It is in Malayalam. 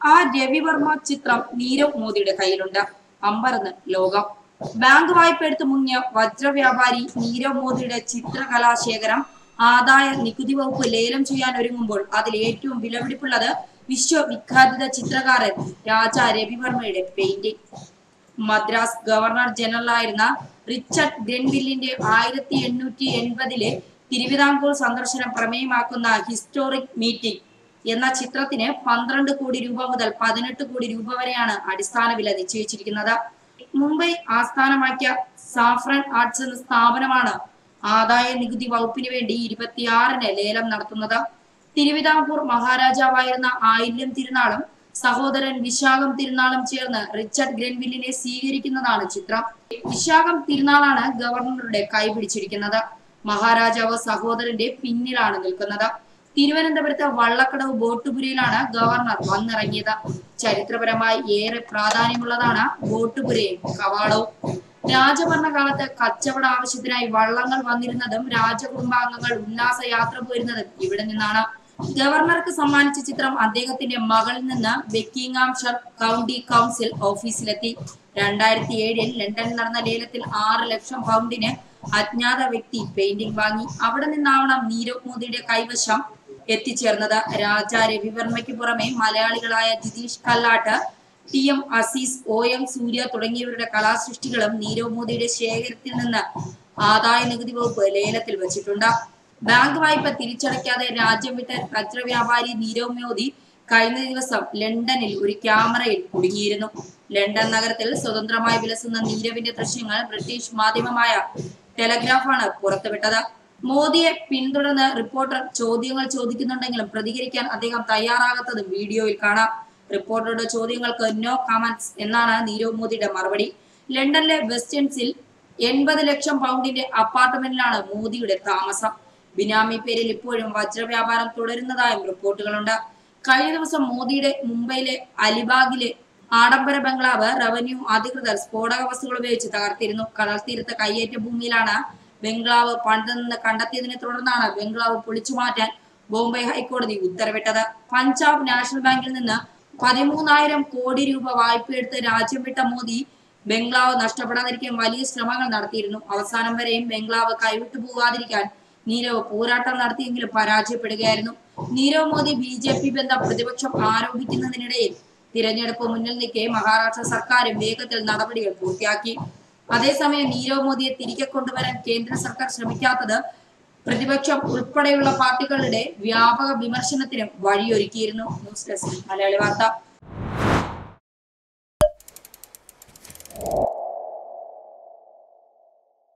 ആ രവിവർമ്മ ചിത്രം നീരവ് മോദിയുടെ കയ്യിലുണ്ട്. അമ്പരന്ന് ലോകം. ബാങ്ക് വായ്പ എടുത്ത് മുങ്ങിയ വജ്രവ്യാപാരി നീരവ് മോദിയുടെ ചിത്രകലാശേഖരം ആദായ നികുതി വകുപ്പ് ലേലം ചെയ്യാൻ ഒരുങ്ങുമ്പോൾ അതിൽ ഏറ്റവും വിലപിടിപ്പുള്ളത് വിശ്വവിഖ്യാത ചിത്രകാരൻ രാജാ രവിവർമ്മയുടെ പെയിന്റിംഗ്. മദ്രാസ് ഗവർണർ ജനറലായിരുന്ന റിച്ചർഡ് ഗ്രെൻവില്ലിന്റെ 1880 തിരുവിതാംകൂർ സന്ദർശനം പ്രമേയമാക്കുന്ന ഹിസ്റ്റോറിക് മീറ്റിംഗ് എന്ന ചിത്രത്തിന് 12 കോടി രൂപ മുതൽ 18 കോടി രൂപ വരെയാണ് അടിസ്ഥാന വില നിശ്ചയിച്ചിരിക്കുന്നത്. മുംബൈ ആസ്ഥാനമാക്കിയ സാഫ്രൻ ആർട്സ് എന്ന സ്ഥാപനമാണ് ആദായ നികുതി വകുപ്പിന് വേണ്ടി 26-ന് ലേലം നടത്തുന്നത്. തിരുവിതാംകൂർ മഹാരാജാവായിരുന്ന ആയില്യം തിരുനാളും സഹോദരൻ വിശാഖം തിരുനാളും ചേർന്ന് റിച്ചർഡ് ഗ്രെൻവില്ലിനെ സ്വീകരിക്കുന്നതാണ് ചിത്രം. വിശാഖം തിരുനാളാണ് ഗവർണറുടെ കൈപിടിച്ചിരിക്കുന്നത്. മഹാരാജാവ് സഹോദരന്റെ പിന്നിലാണ് നിൽക്കുന്നത്. തിരുവനന്തപുരത്ത് വള്ളക്കടവ് ബോട്ടുപുരയിലാണ് ഗവർണർ വന്നിറങ്ങിയത്. ചരിത്രപരമായി ഏറെ പ്രാധാന്യമുള്ളതാണ് ബോട്ടുപുരയും കവാടവും. രാജഭരണകാലത്ത് കച്ചവട ആവശ്യത്തിനായി വള്ളങ്ങൾ വന്നിരുന്നതും രാജകുടുംബാംഗങ്ങൾ ഉല്ലാസയാത്ര പോയിരുന്നതും ഇവിടെ നിന്നാണ്. ഗവർണർക്ക് സമ്മാനിച്ച ചിത്രം അദ്ദേഹത്തിന്റെ മകളിൽ നിന്ന് ബക്കിംഗ്ഹാംഷർ കൗണ്ടി കൗൺസിൽ ഓഫീസിലെത്തി. 2007 ലണ്ടനിൽ നടന്ന ലേലത്തിൽ 6 ലക്ഷം പൗണ്ടിന് അജ്ഞാത വ്യക്തി പെയിന്റിംഗ് വാങ്ങി. അവിടെ നിന്നാവണം നീരവ് മോദിയുടെ കൈവശം എത്തിച്ചേർന്നത്. രാജാ രവിവർമ്മയ്ക്ക് പുറമെ മലയാളികളായ ജിതീഷ് കല്ലാട്ട്, TM അസീസ്, OM സൂര്യ തുടങ്ങിയവരുടെ കലാസൃഷ്ടികളും നീരവ് മോദിയുടെ ശേഖരത്തിൽ നിന്ന് ആദായ നികുതി വകുപ്പ് ലേലത്തിൽ വെച്ചിട്ടുണ്ട്. ബാങ്ക് വായ്പ തിരിച്ചടയ്ക്കാതെ രാജ്യം വിട്ട വജ്രവ്യാപാരി നീരവ് മോദി കഴിഞ്ഞ ദിവസം ലണ്ടനിൽ ഒരു ക്യാമറയിൽ കുടുങ്ങിയിരുന്നു. ലണ്ടൻ നഗരത്തിൽ സ്വതന്ത്രമായി വിലസുന്ന നീരവിന്റെ ദൃശ്യങ്ങൾ ബ്രിട്ടീഷ് മാധ്യമമായ ടെലഗ്രാഫാണ് പുറത്തുവിട്ടത്. മോദിയെ പിന്തുടർന്ന് റിപ്പോർട്ടർ ചോദ്യങ്ങൾ ചോദിക്കുന്നുണ്ടെങ്കിലും പ്രതികരിക്കാൻ അദ്ദേഹം തയ്യാറാകാത്തതും വീഡിയോയിൽ കാണാം. റിപ്പോർട്ടറുടെ ചോദ്യങ്ങൾക്ക് നോ കമന്റ്സ് എന്നാണ് നീരവ് മോദിയുടെ മറുപടി. ലണ്ടനിലെ വെസ്റ്റ് എൻഡ്സിൽ 80 ലക്ഷം പൗണ്ടിന്റെ അപ്പാർട്ട്മെന്റിലാണ് മോദിയുടെ താമസം. ബിനാമി പേരിൽ ഇപ്പോഴും വജ്രവ്യാപാരം തുടരുന്നതായും റിപ്പോർട്ടുകളുണ്ട്. കഴിഞ്ഞ ദിവസം മോദിയുടെ മുംബൈയിലെ അലിബാഗിലെ ആഡംബര ബംഗ്ലാവ് റവന്യൂ അധികൃതർ സ്ഫോടക വസ്തുക്കൾ ഉപയോഗിച്ച് തകർത്തിരുന്നു. കടൽ തീരത്ത് കയ്യേറ്റ ഭൂമിയിലാണ് ബംഗ്ലാവ് പണിതെന്ന് കണ്ടെത്തിയതിനെ തുടർന്നാണ് ബംഗ്ലാവ് പൊളിച്ചു മാറ്റാൻ ബോംബെ ഹൈക്കോടതി ഉത്തരവിട്ടത്. പഞ്ചാബ് നാഷണൽ ബാങ്കിൽ നിന്ന് 13,000 കോടി രൂപ വായ്പയെടുത്ത് രാജ്യം വിട്ട മോദി ബംഗ്ലാവ് നഷ്ടപ്പെടാതിരിക്കാൻ വലിയ ശ്രമങ്ങൾ നടത്തിയിരുന്നു. അവസാനം വരെയും ബംഗ്ലാവ് കൈവിട്ടു പോകാതിരിക്കാൻ നീരവ് പോരാട്ടം നടത്തിയെങ്കിലും പരാജയപ്പെടുകയായിരുന്നു. നീരവ് മോദി BJP ബന്ധം പ്രതിപക്ഷം ആരോപിക്കുന്നതിനിടയിൽ തിരഞ്ഞെടുപ്പ് മുന്നിൽ നിൽക്കെ മഹാരാഷ്ട്ര സർക്കാരും വേഗത്തിൽ നടപടികൾ പൂർത്തിയാക്കി. അതേസമയം നീരവ് മോദിയെ തിരികെ കൊണ്ടുവരാൻ കേന്ദ്ര സർക്കാർ ശ്രമിക്കാത്തത് പ്രതിപക്ഷം ഉൾപ്പെടെയുള്ള പാർട്ടികളുടെ വ്യാപക വിമർശനത്തിനും വഴിയൊരുക്കിയിരുന്നു. ന്യൂസ് ഡെസ്ക് മലയാളി വാർത്ത.